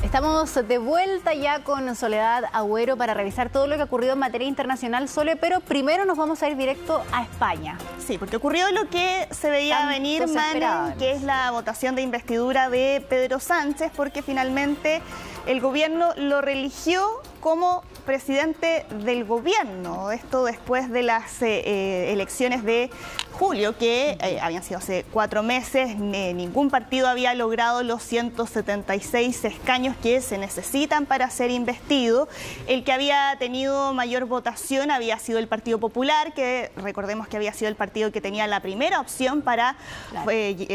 Estamos de vuelta ya con Soledad Agüero para revisar todo lo que ha ocurrido en materia internacional, Sole, pero primero nos vamos a ir directo a España. Sí, porque ocurrió lo que se veía venir, Mane, que es la votación de investidura de Pedro Sánchez, porque finalmente el gobierno lo religió como presidente del gobierno. Esto después de las elecciones de julio, que habían sido hace 4 meses. Ningún partido había logrado los 176 escaños que se necesitan para ser investido. El que había tenido mayor votación había sido el Partido Popular, que recordemos que había sido el partido que tenía la primera opción para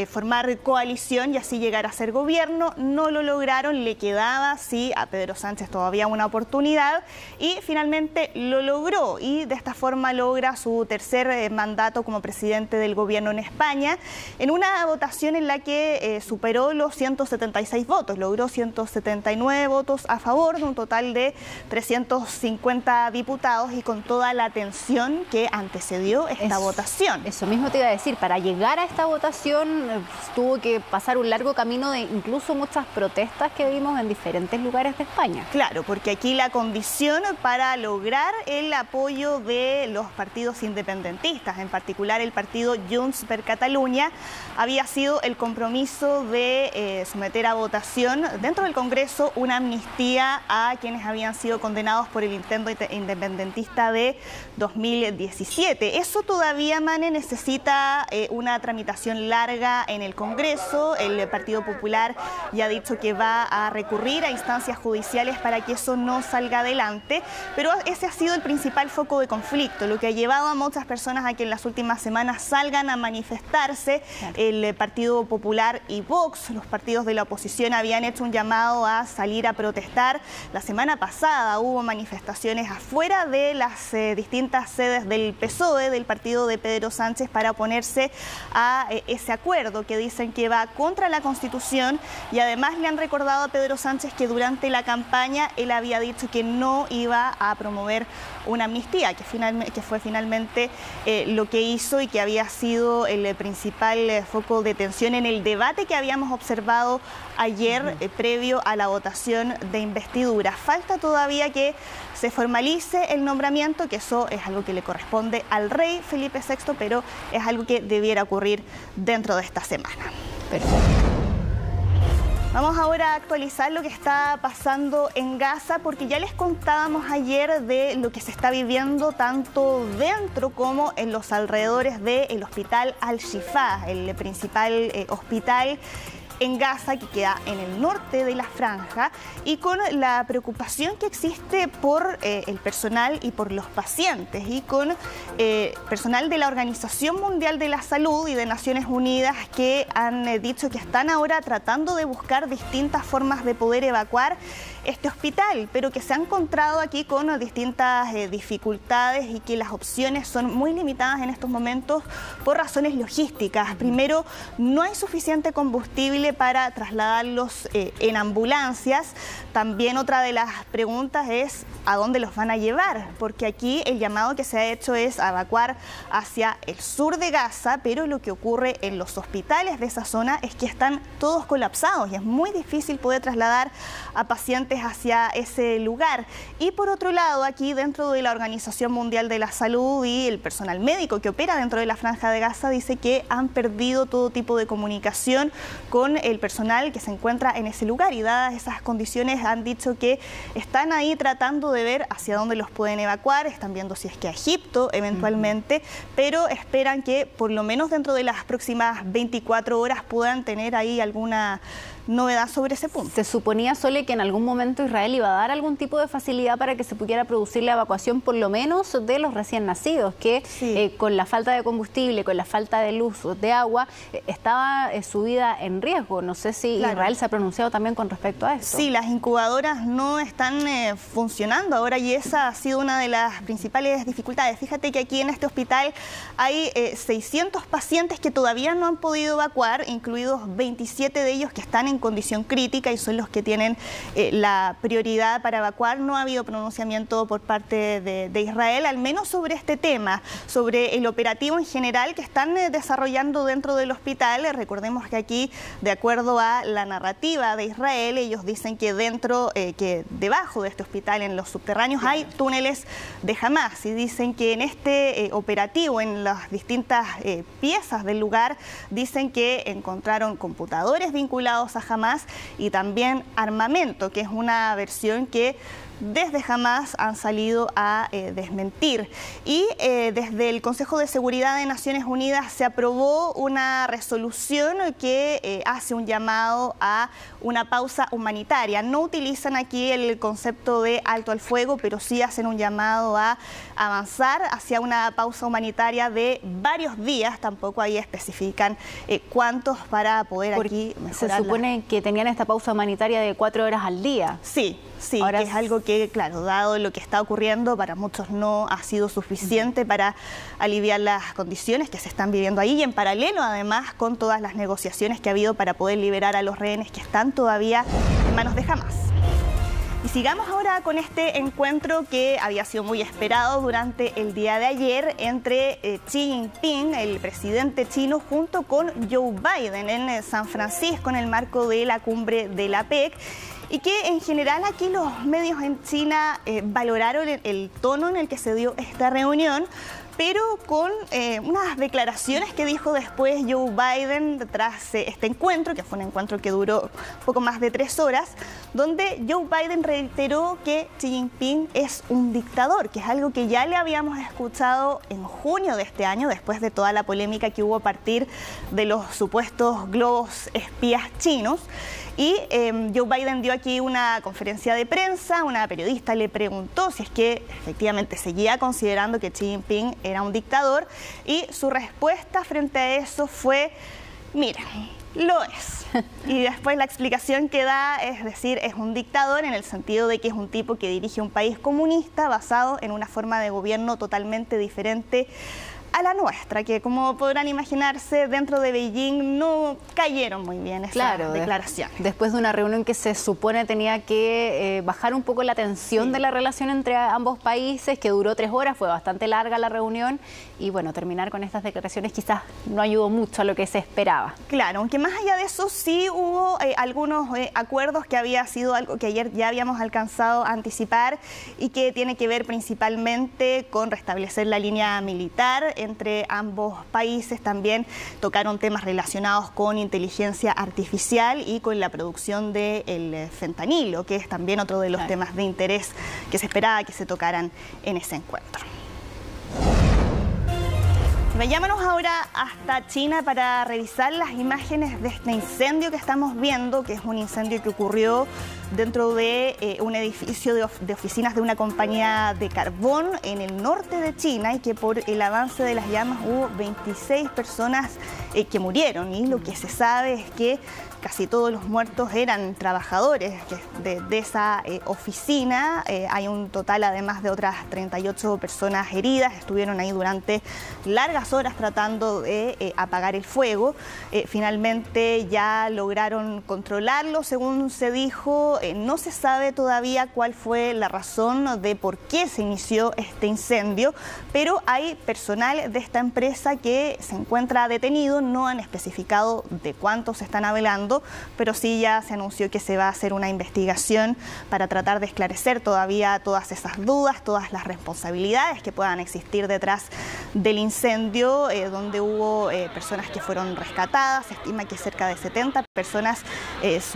formar coalición y así llegar a ser gobierno. No lo lograron, le quedaba sí a Pedro Sánchez todavía una oportunidad y finalmente lo logró, y de esta forma logra su tercer mandato como presidente del gobierno en España, en una votación en la que superó los 176 votos, logró 179 votos a favor de un total de 350 diputados, y con toda la tensión que antecedió esta votación. Eso mismo te iba a decir, para llegar a esta votación tuvo que pasar un largo camino de incluso muchas protestas que vimos en diferentes lugares de España. Claro, porque aquí la condición para lograr el apoyo de los partidos independentistas, en particular el partido Junts per Catalunya, había sido el compromiso de someter a votación dentro del Congreso una amnistía a quienes habían sido condenados por el intento independentista de 2017. Eso todavía, Mane, necesita una tramitación larga en el Congreso. El Partido Popular ya ha dicho que va a recurrir a instancias judiciales para que eso no salga adelante, pero ese ha sido el principal foco de conflicto, lo que ha llevado a muchas personas a que en las últimas semanas salgan a manifestarse. El Partido Popular y Vox, los partidos de la oposición, habían hecho un llamado a salir a protestar. La semana pasada hubo manifestaciones afuera de las distintas sedes del PSOE, del partido de Pedro Sánchez, para oponerse a ese acuerdo que dicen que va contra la Constitución, y además le han recordado a Pedro Sánchez que durante la campaña él había dicho que no iba a promover una amnistía, que fue finalmente lo que hizo y que había sido el principal foco de tensión en el debate que habíamos observado ayer previo a la votación de investidura. Falta todavía que se formalice el nombramiento, que eso es algo que le corresponde al rey Felipe VI, pero es algo que debiera ocurrir dentro de esta semana. Perfecto. Vamos ahora a actualizar lo que está pasando en Gaza, porque ya les contábamos ayer de lo que se está viviendo tanto dentro como en los alrededores del hospital Al-Shifa, el principal hospital en Gaza, que queda en el norte de la franja, y con la preocupación que existe por el personal y por los pacientes, y con personal de la Organización Mundial de la Salud y de Naciones Unidas, que han dicho que están ahora tratando de buscar distintas formas de poder evacuar este hospital, pero que se han encontrado aquí con distintas dificultades y que las opciones son muy limitadas en estos momentos por razones logísticas. Primero, no hay suficiente combustible para trasladarlos en ambulancias. También otra de las preguntas es ¿a dónde los van a llevar? Porque aquí el llamado que se ha hecho es a evacuar hacia el sur de Gaza, pero lo que ocurre en los hospitales de esa zona es que están todos colapsados y es muy difícil poder trasladar a pacientes hacia ese lugar. Y por otro lado, aquí dentro de la Organización Mundial de la Salud y el personal médico que opera dentro de la franja de Gaza dice que han perdido todo tipo de comunicación con el personal que se encuentra en ese lugar, y dadas esas condiciones han dicho que están ahí tratando de ver hacia dónde los pueden evacuar, están viendo si es que a Egipto eventualmente, pero esperan que por lo menos dentro de las próximas 24 horas puedan tener ahí alguna novedad sobre ese punto. Se suponía, Sole, que en algún momento Israel iba a dar algún tipo de facilidad para que se pudiera producir la evacuación por lo menos de los recién nacidos, que con la falta de combustible, con la falta de luz, de agua, estaba su vida en riesgo. No sé si Israel se ha pronunciado también con respecto a esto. Sí, las incubadoras no están funcionando ahora, y esa ha sido una de las principales dificultades. Fíjate que aquí en este hospital hay 600 pacientes que todavía no han podido evacuar, incluidos 27 de ellos que están en en condición crítica y son los que tienen la prioridad para evacuar. No ha habido pronunciamiento por parte de Israel, al menos sobre este tema, sobre el operativo en general que están desarrollando dentro del hospital. Recordemos que aquí, de acuerdo a la narrativa de Israel, ellos dicen que que debajo de este hospital, en los subterráneos, hay túneles de Hamás, y dicen que en este operativo, en las distintas piezas del lugar, dicen que encontraron computadores vinculados a Hamás y también armamento, que es una versión que desde Hamás han salido a desmentir. Y desde el Consejo de Seguridad de Naciones Unidas se aprobó una resolución que hace un llamado a una pausa humanitaria. No utilizan aquí el concepto de alto al fuego, pero sí hacen un llamado a avanzar hacia una pausa humanitaria de varios días. Tampoco ahí especifican cuántos, para poder aquí mejorar. Se supone que tenían esta pausa humanitaria de 4 horas al día. Sí, ahora que es algo que, claro, dado lo que está ocurriendo, para muchos no ha sido suficiente para aliviar las condiciones que se están viviendo ahí, y en paralelo además con todas las negociaciones que ha habido para poder liberar a los rehenes que están todavía en manos de Hamás. Y sigamos ahora con este encuentro que había sido muy esperado durante el día de ayer entre Xi Jinping, el presidente chino, junto con Joe Biden en San Francisco, en el marco de la cumbre de la APEC. Y que en general aquí los medios en China valoraron el tono en el que se dio esta reunión, pero con unas declaraciones que dijo después Joe Biden tras este encuentro, que fue un encuentro que duró poco más de 3 horas, donde Joe Biden reiteró que Xi Jinping es un dictador, que es algo que ya le habíamos escuchado en junio de este año, después de toda la polémica que hubo a partir de los supuestos globos espías chinos. Y Joe Biden dio aquí una conferencia de prensa, una periodista le preguntó si es que efectivamente seguía considerando que Xi Jinping era un dictador, y su respuesta frente a eso fue: mira, lo es. Y después la explicación que da es decir, es un dictador en el sentido de que es un tipo que dirige un país comunista basado en una forma de gobierno totalmente diferente a la nuestra, que como podrán imaginarse, dentro de Beijing no cayeron muy bien esas declaraciones. Después de una reunión que se supone tenía que bajar un poco la tensión de la relación entre ambos países, que duró 3 horas, fue bastante larga la reunión, y bueno, terminar con estas declaraciones quizás no ayudó mucho a lo que se esperaba. Claro, aunque más allá de eso sí hubo algunos acuerdos, que había sido algo que ayer ya habíamos alcanzado a anticipar, y que tiene que ver principalmente con restablecer la línea militar entre ambos países. También tocaron temas relacionados con inteligencia artificial y con la producción del fentanilo, que es también otro de los temas de interés que se esperaba que se tocaran en ese encuentro. Vayámonos ahora hasta China para revisar las imágenes de este incendio que estamos viendo, que es un incendio que ocurrió dentro de un edificio de oficinas de una compañía de carbón en el norte de China, y que por el avance de las llamas hubo 26 personas que murieron, y lo que se sabe es que casi todos los muertos eran trabajadores de esa oficina. Hay un total además de otras 38 personas heridas. Estuvieron ahí durante largas horas tratando de apagar el fuego. Finalmente ya lograron controlarlo, según se dijo. No se sabe todavía cuál fue la razón de por qué se inició este incendio, pero hay personal de esta empresa que se encuentra detenido. No han especificado de cuántos se están hablando, pero sí ya se anunció que se va a hacer una investigación para tratar de esclarecer todavía todas esas dudas, todas las responsabilidades que puedan existir detrás del incendio, donde hubo personas que fueron rescatadas. Se estima que cerca de 70 personas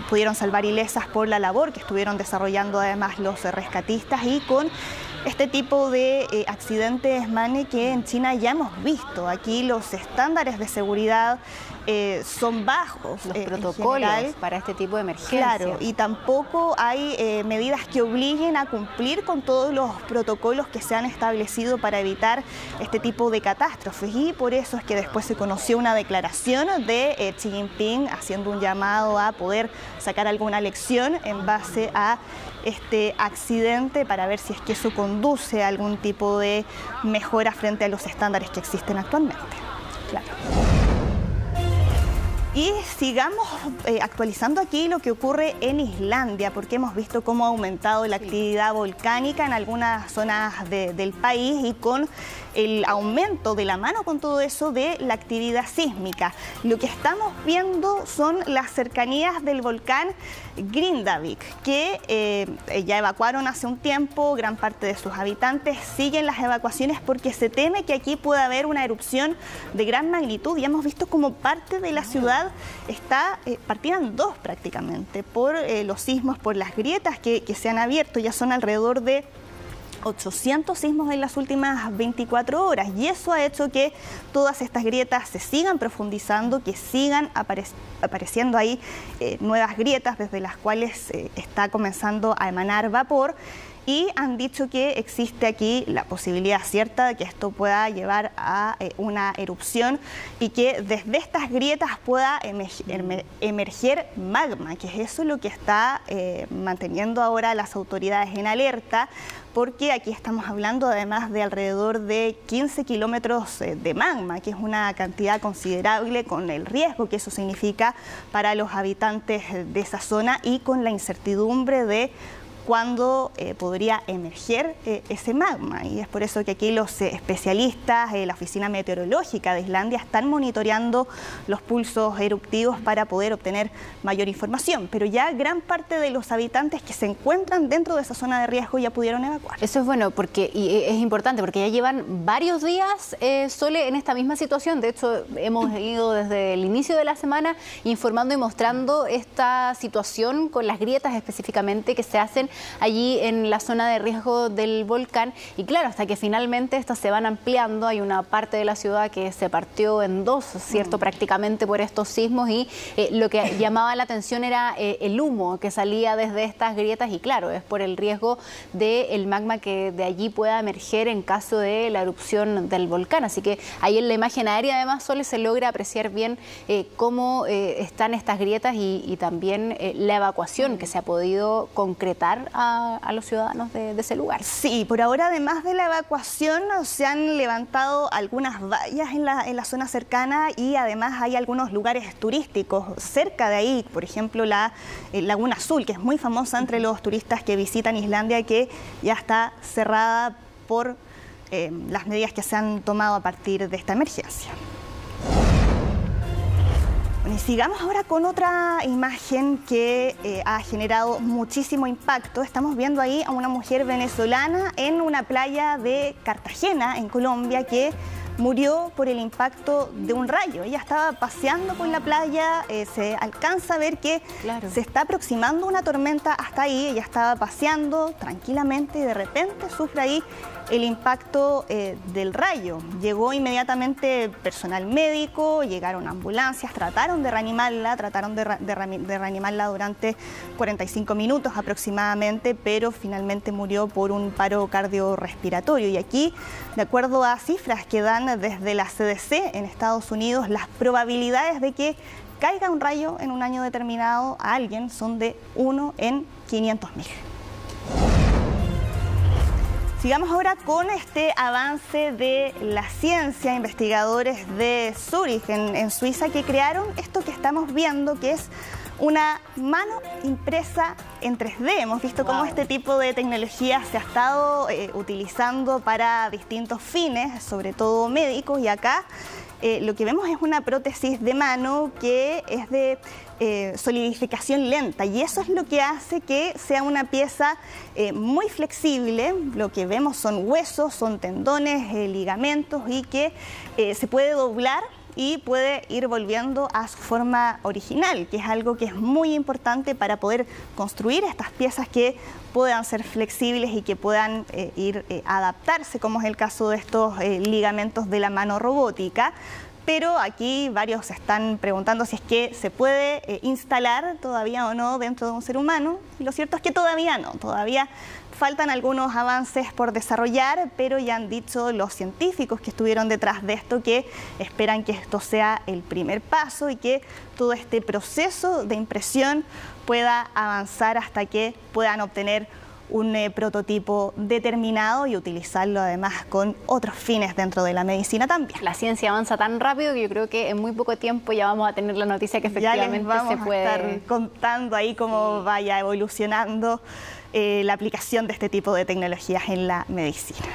pudieron salvar ilesas por la labor que estuvieron desarrollando además los rescatistas. Y con este tipo de accidentes, Mane, que en China ya hemos visto, aquí los estándares de seguridad son bajos. Los protocolos para este tipo de emergencias. Claro, y tampoco hay medidas que obliguen a cumplir con todos los protocolos que se han establecido para evitar este tipo de catástrofes. Y por eso es que después se conoció una declaración de Xi Jinping haciendo un llamado a poder sacar alguna lección en base a este accidente, para ver si es que eso conduce a algún tipo de mejora frente a los estándares que existen actualmente. Claro. Y sigamos actualizando aquí lo que ocurre en Islandia, porque hemos visto cómo ha aumentado la actividad volcánica en algunas zonas del país y con el aumento de la mano con todo eso de la actividad sísmica. Lo que estamos viendo son las cercanías del volcán Grindavik, que ya evacuaron hace un tiempo, gran parte de sus habitantes siguen las evacuaciones porque se teme que aquí pueda haber una erupción de gran magnitud. Y hemos visto como parte de la ciudad está partida en dos prácticamente por los sismos, por las grietas que se han abierto. Ya son alrededor de 800 sismos en las últimas 24 horas y eso ha hecho que todas estas grietas se sigan profundizando, que sigan apareciendo ahí nuevas grietas desde las cuales está comenzando a emanar vapor. Y han dicho que existe aquí la posibilidad cierta de que esto pueda llevar a una erupción y que desde estas grietas pueda emerger magma, que es eso lo que está manteniendo ahora las autoridades en alerta, porque aquí estamos hablando además de alrededor de 15 kilómetros de magma, que es una cantidad considerable con el riesgo que eso significa para los habitantes de esa zona y con la incertidumbre de cuándo podría emerger ese magma. Y es por eso que aquí los especialistas de la Oficina Meteorológica de Islandia están monitoreando los pulsos eruptivos para poder obtener mayor información. Pero ya gran parte de los habitantes que se encuentran dentro de esa zona de riesgo ya pudieron evacuar. Eso es bueno porque y es importante porque ya llevan varios días, Sole, en esta misma situación. De hecho, hemos ido desde el inicio de la semana informando y mostrando esta situación con las grietas específicamente que se hacen allí en la zona de riesgo del volcán. Y claro, hasta que finalmente estas se van ampliando, hay una parte de la ciudad que se partió en dos, ¿cierto? Prácticamente por estos sismos y lo que llamaba la atención era el humo que salía desde estas grietas y claro, es por el riesgo del magma que de allí pueda emerger en caso de la erupción del volcán. Así que ahí en la imagen aérea además, Sole, se logra apreciar bien cómo están estas grietas y también la evacuación que se ha podido concretar a los ciudadanos de ese lugar. Sí, por ahora además de la evacuación se han levantado algunas vallas en la zona cercana y además hay algunos lugares turísticos cerca de ahí, por ejemplo la Laguna Azul, que es muy famosa entre los turistas que visitan Islandia, que ya está cerrada por las medidas que se han tomado a partir de esta emergencia. Y sigamos ahora con otra imagen que ha generado muchísimo impacto. Estamos viendo ahí a una mujer venezolana en una playa de Cartagena, en Colombia, que murió por el impacto de un rayo. Ella estaba paseando por la playa, se alcanza a ver que se está aproximando una tormenta hasta ahí. Ella estaba paseando tranquilamente y de repente sufre ahí el impacto del rayo. Llegó inmediatamente personal médico, llegaron ambulancias, trataron de reanimarla, durante 45 minutos aproximadamente, pero finalmente murió por un paro cardiorrespiratorio. Y aquí, de acuerdo a cifras que dan desde la CDC en Estados Unidos, las probabilidades de que caiga un rayo en un año determinado a alguien son de 1 en 500.000. Sigamos ahora con este avance de la ciencia, investigadores de Zúrich, en Suiza, que crearon esto que estamos viendo, que es una mano impresa en 3D. Hemos visto cómo este tipo de tecnología se ha estado utilizando para distintos fines, sobre todo médicos, y acá lo que vemos es una prótesis de mano que es de solidificación lenta y eso es lo que hace que sea una pieza muy flexible. Lo que vemos son huesos, son tendones, ligamentos y que se puede doblar y puede ir volviendo a su forma original, que es algo que es muy importante para poder construir estas piezas que puedan ser flexibles y que puedan adaptarse, como es el caso de estos ligamentos de la mano robótica. Pero aquí varios se están preguntando si es que se puede instalar todavía o no dentro de un ser humano. Y lo cierto es que todavía no, todavía faltan algunos avances por desarrollar, pero ya han dicho los científicos que estuvieron detrás de esto que esperan que esto sea el primer paso y que todo este proceso de impresión pueda avanzar hasta que puedan obtener un prototipo determinado y utilizarlo además con otros fines dentro de la medicina también. La ciencia avanza tan rápido que yo creo que en muy poco tiempo ya vamos a tener la noticia que efectivamente se puede... Ya les vamos a estar contando ahí cómo vaya evolucionando la aplicación de este tipo de tecnologías en la medicina.